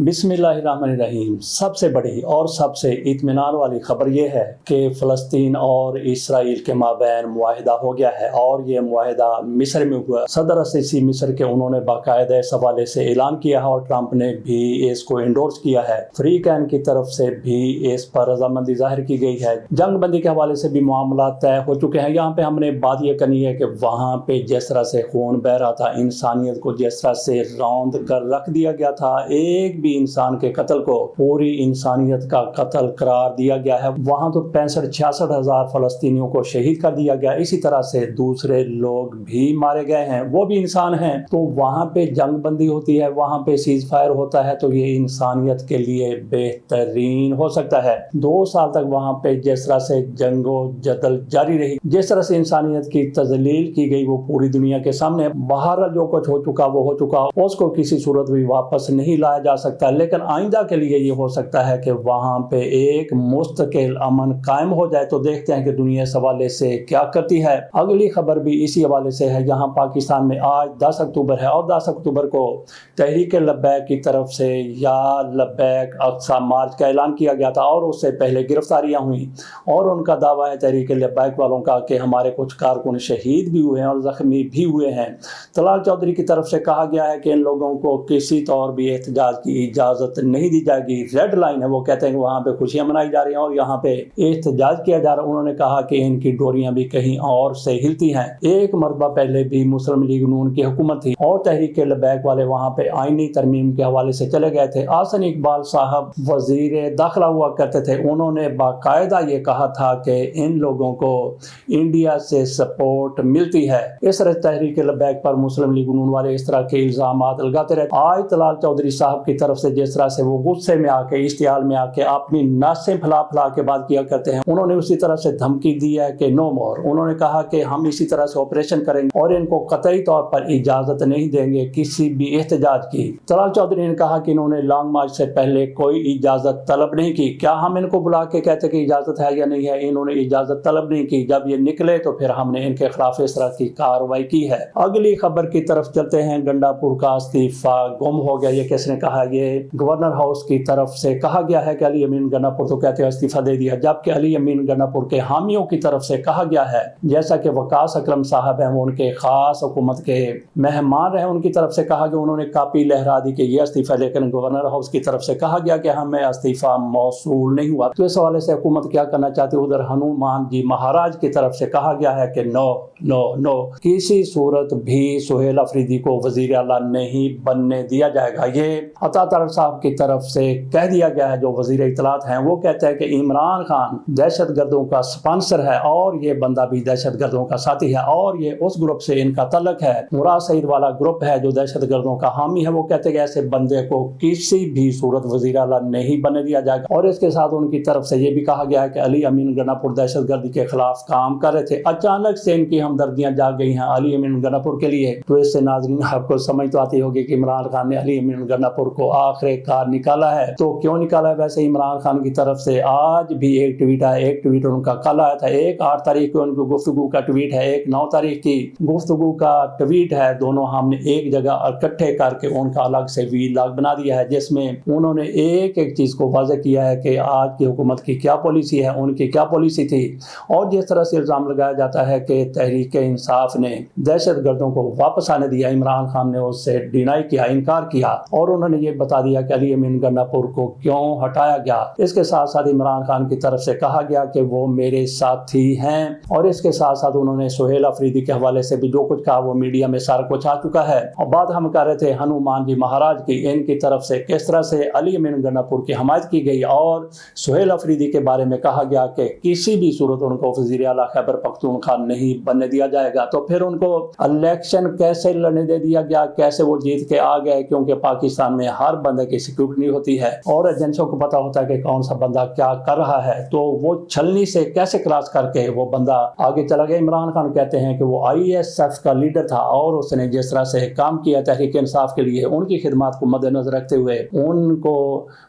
बिस्मिल्लाहिर्रहमानिर्रहीम। सबसे बड़ी और सबसे इत्मीनान वाली खबर ये है कि फ़लस्तीन और इसराइल के माबैन मुआहिदा हो गया है और ये मुआहिदा मिस्र में हुआ। सदर असीसी मिस्र के उन्होंने बाकायदा इस हवाले से ऐलान किया है और ट्रंप ने भी इसको इंडोर्स किया है। फ्री कैन की तरफ से भी इस पर रजामंदी जाहिर की गई है। जंग बंदी के हवाले से भी मामला तय हो चुके हैं। यहाँ पे हमने बात ये करनी है कि वहाँ पे जिस तरह से खून बह रहा था, इंसानियत को जिस तरह से रौंद कर रख दिया गया था, एक भी इंसान के कत्ल को पूरी इंसानियत का कत्ल करार दिया गया है। वहां तो 65-66 हजार फलस्तीनियों को शहीद कर दिया गया। इसी तरह से दूसरे लोग भी मारे गए हैं, वो भी इंसान हैं। तो वहां पे जंग बंदी होती है, वहां पे सीज फायर होता है, तो ये इंसानियत के लिए बेहतरीन हो सकता है। 2 साल तक वहां पे जिस तरह से जंगो जदल जारी रही, जिस तरह से इंसानियत की तजलील की गई, वो पूरी दुनिया के सामने। बाहर जो कुछ हो चुका वो हो चुका, उसको किसी सूरत भी वापस नहीं लाया जा सकता। लेकिन आइंदा के लिए ये हो सकता है कि वहां पे एक मुस्तकिल अमन कायम हो जाए। तो देखते हैं कि दुनिया इस हवाले से क्या करती है। अगली खबर भी इसी हवाले से है। यहाँ पाकिस्तान में आज 10 अक्टूबर है और 10 अक्टूबर को तहरीक लब्बैक की तरफ से या लब्बैक अक्सा मार्च का ऐलान किया गया था और उससे पहले गिरफ्तारियां हुई और उनका दावा है तहरीक लब्बैक वालों का कि हमारे कुछ कारकुन शहीद भी हुए हैं और जख्मी भी हुए हैं। तलाल चौधरी की तरफ से कहा गया है कि इन लोगों को किसी तौर भी एहतजाज की इजाजत नहीं दी जाएगी। रेड लाइन है, वो कहते हैं कि वहां पे खुशियां मनाई जा रही हैं और यहाँ पे एहतजाज किया जा रहा है। उन्होंने कहा कि इनकी डोरियां भी कहीं और से हिलती हैं। एक मरतबा पहले भी मुस्लिम लीग नून की हुकूमत थी और तहरीक लब्बैक वाले वहां पे आईनी तरमीम के हवाले से चले गए थे। आसन इकबाल साहब वजीर दाखिला हुआ करते थे, उन्होंने बाकायदा ये कहा था कि इन लोगों को इंडिया से सपोर्ट मिलती है। इस तरह तहरीक लब्बैक पर मुस्लिम लीग नून वाले इस तरह के इल्जाम लगाते रहे। आज तलाल चौधरी साहब की तरफ से जिस तरह से वो गुस्से में आके, इश्तियाल में आके अपनी नासें फैला फैला के बात किया करते हैं, उन्होंने उसी तरह से धमकी दी है कि नो मोर। उन्होंने कहा कि हम इसी तरह से ऑपरेशन करेंगे और इनको कतई तौर पर इजाजत नहीं देंगे किसी भी एहतजाज की। तलाल चौधरी ने कहा कि इन्होंने लॉन्ग मार्च से पहले कोई इजाजत तलब नहीं की। क्या हम इनको बुला के कहते कि इजाजत है या नहीं है? इन्होंने इजाजत तलब नहीं की। जब ये निकले तो फिर हमने इनके खिलाफ इस तरह की कार्रवाई की है। अगली खबर की तरफ चलते हैं। गंडापुर का इस्तीफा गुम हो गया। ये किसने कहा? ये गवर्नर हाउस की तरफ से कहा गया है कि अली अमीन गंडापुर तो कहते हैं इस्तीफा दे दिया, जबकि अली अमीन गंडापुर के हामियों की तरफ से कहा गया है, जैसा कि वकास अकरम साहब हैं, वो उनके खास हुकूमत के मेहमान रहे, उनकी तरफ से कहा कि उन्होंने कापी लहरा दी कि ये इस्तीफा, लेकिन गवर्नर हाउस की तरफ से कहा गया कि हमें इस्तीफा मौसूल नहीं हुआ। तो इस हवाले से हुकूमत क्या करना चाहती है? उधर हनुमान जी महाराज की तरफ से कहा गया है कि नो नो नो, किसी सूरत भी सुहेल अफरीदी को वजीर आला नहीं बनने दिया जाएगा। ये अता तारड़ साहब की तरफ से कह दिया गया है, जो वजीर इत्तलात हैं। वो कहते हैं कि इमरान खान दहशतगर्दों का स्पॉन्सर है और ये बंदा भी दहशतगर्दों का साथी है और ये उस ग्रुप से इनका तल्लुक है। मुराद सईद वाला ग्रुप है जो दहशतगर्दों का हामी है। वो कहते हैं कि ऐसे बंदे को किसी भी सूरत वजीर आला नहीं बनने दिया जाएगा। और इसके साथ उनकी तरफ से ये भी कहा गया है कि अली अमीन गंडापुर दहशतगर्दी के खिलाफ काम कर रहे थे। अचानक से इनकी हमदर्दियां जाग गई हैं अली अमीन गंडापुर के लिए। तो इससे नाज़रीन आपको समझ तो आती होगी कि इमरान खान ने अली अमीन गंडापुर को आखिरकार निकाला है। तो क्यों निकाला है? वैसे इमरान खान की तरफ से आज भी एक ट्वीट है, एक ट्वीट उनका कल आया था। एक 8 तारीख को उनकी गुफ्तगू का ट्वीट है, एक 9 तारीख की गुफ्तगू का ट्वीट है। दोनों हमने एक जगह इकट्ठे करके उनका अलग से वीलॉग बना दिया है, जिसमें उन्होंने एक एक चीज को वाज़ेह किया है कि आज की हुकूमत की क्या पॉलिसी है, उनकी क्या पॉलिसी थी। और जिस तरह से इल्जाम लगाया जाता है कि तहरीक इंसाफ ने दहशतगर्दों को वापस आने दिया, इमरान खान ने उससे डिनाई किया, इनकार किया और उन्होंने ये बता दिया कि अली अमीन गंडापुर को क्यों हटाया गया। इसके साथ साथ इमरान खान की तरफ से कहा गया कि वो मेरे साथी हैं और इसके साथ साथ उन्होंने सुहेल अफरीदी के हवाले से भी जो कुछ कहा वो मीडिया में सारा कुछ आ चुका है। और बात हम कर रहे थे हनुमान जी महाराज की, इनकी तरफ से किस तरह से अली अमीन गंडापुर की हमायत की गई और सुहेल अफरीदी के बारे में कहा गया कि किसी भी सूरत उनको वज़ीर आला खैबर पख्तूनख्वा नहीं बनने दिया जाएगा। तो फिर उनको इलेक्शन कैसे लड़ने दे दिया गया, कैसे वो जीत के आ गए? क्योंकि पाकिस्तान में हर बंदे की सिक्योरिटी नहीं होती है और एजेंसियों को पता होता है कि कौन सा बंदा क्या कर रहा है। तो वो छलनी से कैसे क्रॉस करके वो बंदा आगे चला गया। इमरान खान कहते हैं कि वो ISF का लीडर था और उसने जिस तरह से काम किया तहरीक इंसाफ के लिए, उनकी खिदमत को मद्देनजर रखते हुए उनको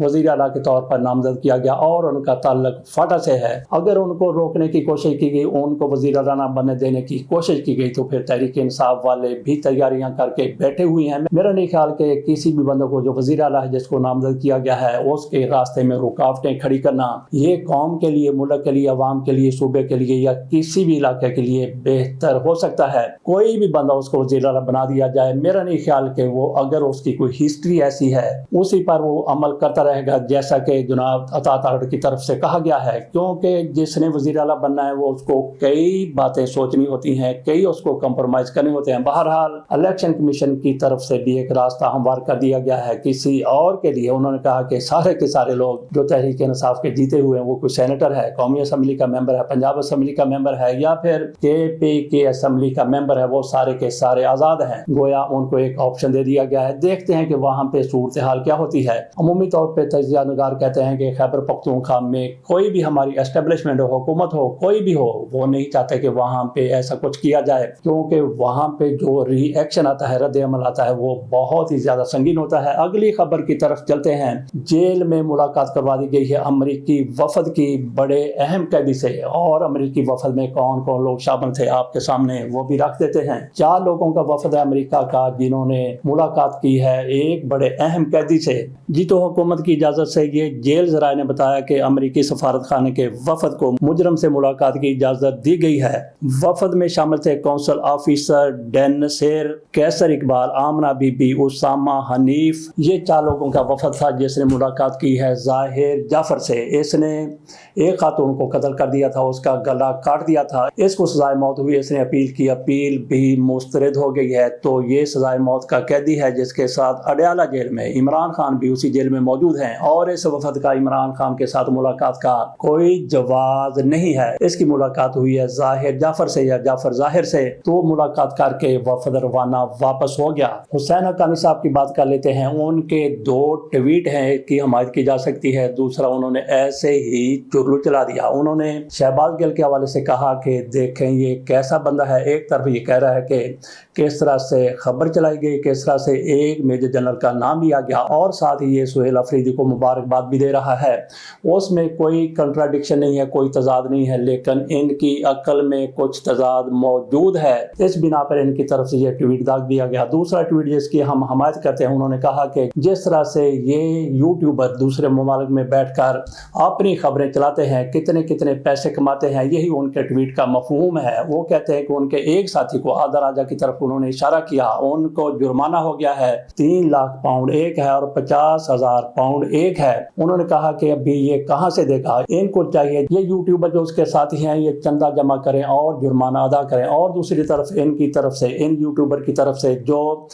वज़ीर आला के तौर पर नामजद किया गया और उनका ताल्लुक फाटा से है। अगर उनको रोकने की कोशिश की गई, उनको वज़ीर आला ना बनने देने की कोशिश की गई, तो फिर तहरीक इंसाफ वाले भी तैयारियां करके बैठे हुए हैं। मेरा नहीं ख्याल कि किसी भी बंदे को जो वज़ीर वज़ीर आला है जिसको नामजद किया गया है उसके रास्ते में रुकावटें खड़ी करना, ये कौम के लिए, मुल्क के लिए, अवाम के लिए, सूबे के लिए या किसी भी इलाके के लिए बेहतर हो सकता है। कोई भी बंदा उसको वज़ीर आला बना दिया जाए, मेरा नहीं ख्याल कि वो, अगर उसकी कोई हिस्ट्री ऐसी है उसी पर वो अमल करता रहेगा, जैसा कि जनाब अता तारड़ की तरफ से कहा गया है। क्योंकि जिसने वज़ीर आला बनना है वो उसको कई बातें सोचनी होती हैं, कई उसको कंप्रोमाइज़ करने होते हैं। बहरहाल इलेक्शन कमीशन की तरफ से भी एक रास्ता हमवार कर दिया गया है किसी और के लिए। उन्होंने कहा कि सारे के सारे लोग जो तहरीक इंसाफ के जीते हुए हैं, वो कोई सेनेटर है, कौमी असम्बली का मेंबर है, पंजाब असम्बली का मेंबर है या फिर के असम्बली का मेंबर है, वो सारे के सारे आज़ाद हैं। गोया उनको एक ऑप्शन दे दिया गया है। देखते हैं कि वहाँ पे सूरत हाल क्या होती है। अमूमी तौर पर तजिया नगार कहते हैं कि खैबर पख्तूनख्वा में कोई भी हमारी एस्टेब्लिशमेंट हो, हुकूमत हो, कोई भी हो, वो नहीं चाहते कि वहाँ पे ऐसा कुछ किया जाए, क्योंकि वहाँ पे जो रिएक्शन आता है, रद्द अमल आता है, वो बहुत ही ज़्यादा संगीन होता है। अगली खबर की तरफ चलते हैं। जेल में मुलाकात करवा दी गई है अमरीकी वफद की बड़े अहम कैदी से, और अमरीकी वफद में कौन कौन लोग शामिल थे आपके सामने वो भी रख देते हैं। 4 लोगों का वफद है अमेरिका का जिन्होंने मुलाकात की है एक बड़े अहम कैदी से। जी तो हुकूमत की इजाज़त से ये जेल ज़राए ने बताया कि अमरीकी सफारत खाने के वफद को मुजरम से मुलाकात की इजाज़त दी गई है। वफद में शामिल थे कौंसल ऑफिसर डैन नसीर, कैसर इकबाल, आमना बीबी, उसामा हनीफ। ये 4 लोगों का वफद था जिसने मुलाकात की है ज़ाहिर जाफर से। इसने एक खातून को कत्ल कर दिया था, उसका गला काट दिया था, इसको सजाए मौत हुई। इसने अपील की, अपील भी मुस्तरद हो गई है। तो ये सजाए मौत का कैदी है जिसके साथ अडयाला जेल में इमरान खान भी उसी जेल में मौजूद हैं, और इस वफद का इमरान खान के साथ मुलाकात का कोई जवाब नहीं है। इसकी मुलाकात हुई है ज़ाहिर जाफर से या जाफर ज़ाहिर से। तो मुलाकात करके वफद रवाना वापस हो गया। हुसैन हक्कानी साहब की बात कर लेते हैं। उनके 2 ट्वीट हैं, एक की हमायत की जा सकती है, दूसरा उन्होंने ऐसे ही चुगलू चला दिया। उन्होंने शहबाज गिल के हवाले से कहा कि देखें ये कैसा बंदा है। एक तरफ ये कह रहा है कि किस तरह से खबर चलाई गई, किस तरह से एक मेजर जनरल का नाम लिया गया, और साथ ही ये सुहेल अफरीदी को मुबारकबाद भी दे रहा है। उसमें कोई कंट्राडिक्शन नहीं है, कोई तजाद नहीं है, लेकिन इनकी अक्ल में कुछ तजाद मौजूद है। इस बिना पर इनकी तरफ से ये ट्वीट दाग दिया गया। दूसरा ट्वीट जिसकी हम हमायत करते हैं, उन्होंने कहा कि जिस तरह से ये यूट्यूबर दूसरे ममालिक में बैठकर अपनी खबरें चलाते हैं, कितने कितने पैसे कमाते हैं, यही उनके ट्वीट का मफहूम है। वो कहते हैं कि उनके एक साथी को आधा राजा की तरफ उन्होंने इशारा किया, उनको जुर्माना हो गया है, 3 लाख पाउंड एक है और 50,000 पाउंड एक है। उन्होंने कहा कि अभी ये कहाँ से देगा, इनको चाहिए ये यूट्यूबर जो उसके साथी हैं ये चंदा जमा करें और जुर्माना अदा करें। और दूसरी तरफ इनकी तरफ से, इन यूट्यूबर की तरफ से जो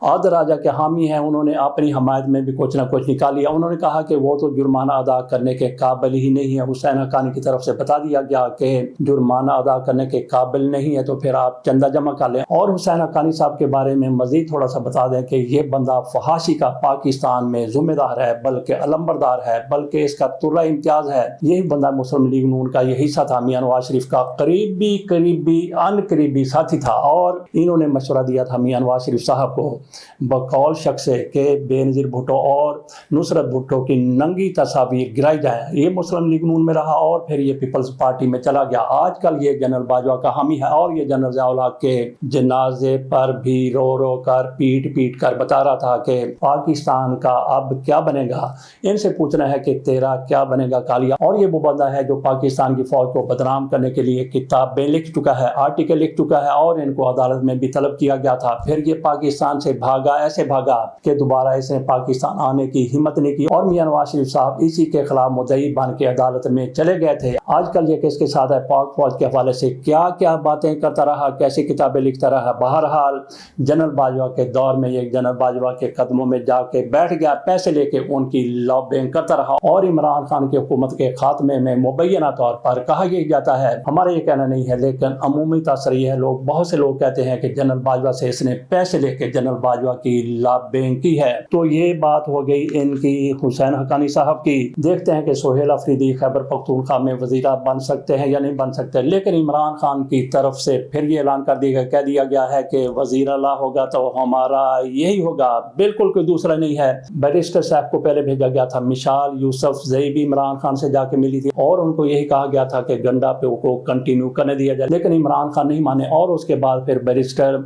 आद राजा के हामी हैं, उन्होंने अपनी हमायत में भी कुछ ना कुछ निकाल लिया। उन्होंने कहा कि वो तो जुर्माना अदा करने के काबिल ही नहीं है। हुसैन हक्कानी की तरफ से बता दिया गया कि जुर्माना अदा करने के काबिल नहीं है, तो फिर आप चंदा जमा कर लें। और हुसैन हक्कानी साहब के बारे में मजीद थोड़ा सा बता दें कि ये बंदा फहाशी का पाकिस्तान में जिम्मेदार है, बल्कि अलम्बरदार है, बल्कि इसका तुर्रा इम्तियाज है। यही बंदा मुस्लिम लीग नून का यही हिस्सा था, मियां नवाज शरीफ का करीबी अनकरीबी साथी था। और इन्होंने मशवरा दिया था मियां नवाज शरीफ साहब को बकौल शख्स के बेनज़ीर भुट्टो और नुसरत भुट्टो की नंगी तस्वीर गिराई जाए। ये मुस्लिम लीग नून में रहा और फिर ये पीपल्स पार्टी में चला गया। आजकल ये जनरल बाजवा का हामी है और ये जनरल ज़िया-उल हक के जनाजे पर भी रो रो कर पीट कर बता रहा था कि पाकिस्तान का अब क्या बनेगा। इनसे पूछना है कि तेरा क्या बनेगा कालिया। और ये वो बंदा है जो पाकिस्तान की फौज को बदनाम करने के लिए किताबें लिख चुका है, आर्टिकल लिख चुका है, और इनको अदालत में भी तलब किया गया था। फिर ये पाकिस्तान से भागा, ऐसे भागा कि दोबारा इसने पाकिस्तान आने की हिम्मत नहीं की, और मियां नवाज शरीफ साहब इसी के खिलाफ मुद्दई बन के अदालत में चले गए थे। आजकल ये किसके साथ है, पाक फौज के हवाले से क्या क्या बातें करता रहा, कैसी किताबें लिखता रहा। बहरहाल जनरल बाजवा के दौर में ये जनरल बाजवा के कदमों में जाके बैठ गया, पैसे लेके उनकी लॉबिंग करता रहा। और इमरान खान की हुकूमत के खात्मे में मुबैना तौर पर कहा यह जाता है, हमारा ये कहना नहीं है, लेकिन अमूमी तासर ये है, लोग बहुत से लोग कहते हैं कि जनरल बाजवा से इसने पैसे लेके जनरल बाजवा की लॉबिंग की है। तो ये बात हो गई इनकी हुसैन हक्कानी साहब की। देखते हैं कि सुहेल अफरीदी खैबर पख्तूनख्वा में वज़ीर बन सकते हैं या नहीं बन सकते। लेकिन इमरान खान की तरफ से फिर ये ऐलान कर दिया कह दिया गया है कि वज़ीर आला होगा तो हमारा यही होगा, बिल्कुल कोई दूसरा नहीं है। बैरिस्टर साहब को पहले भेजा गया था, मिशाल यूसुफ जई भी इमरान खान से जाके मिली थी और उनको यही कहा गया था कि गंडा पे को कंटिन्यू करने दिया जाए, लेकिन इमरान खान नहीं माने। और उसके बाद फिर बैरिस्टर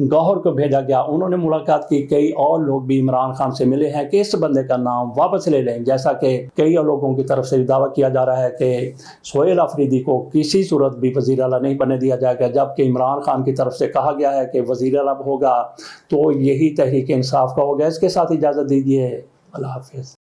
गौहर को भेजा गया, उन्होंने मुलाकात की, कई और लोग भी इमरान खान से मिले हैं कि इस बंदे का नाम वापस ले लें, जैसा कि कई लोगों की तरफ से दावा किया जा रहा है कि सोहेल अफरीदी को किसी सूरत भी वज़ीर आला नहीं बनने दिया जाएगा, जबकि इमरान खान की तरफ से कहा गया है कि वज़ीर आला होगा तो यही तहरीक इंसाफ का होगा। इसके साथ इजाज़त दीजिए, अल्लाह हाफ़िज़।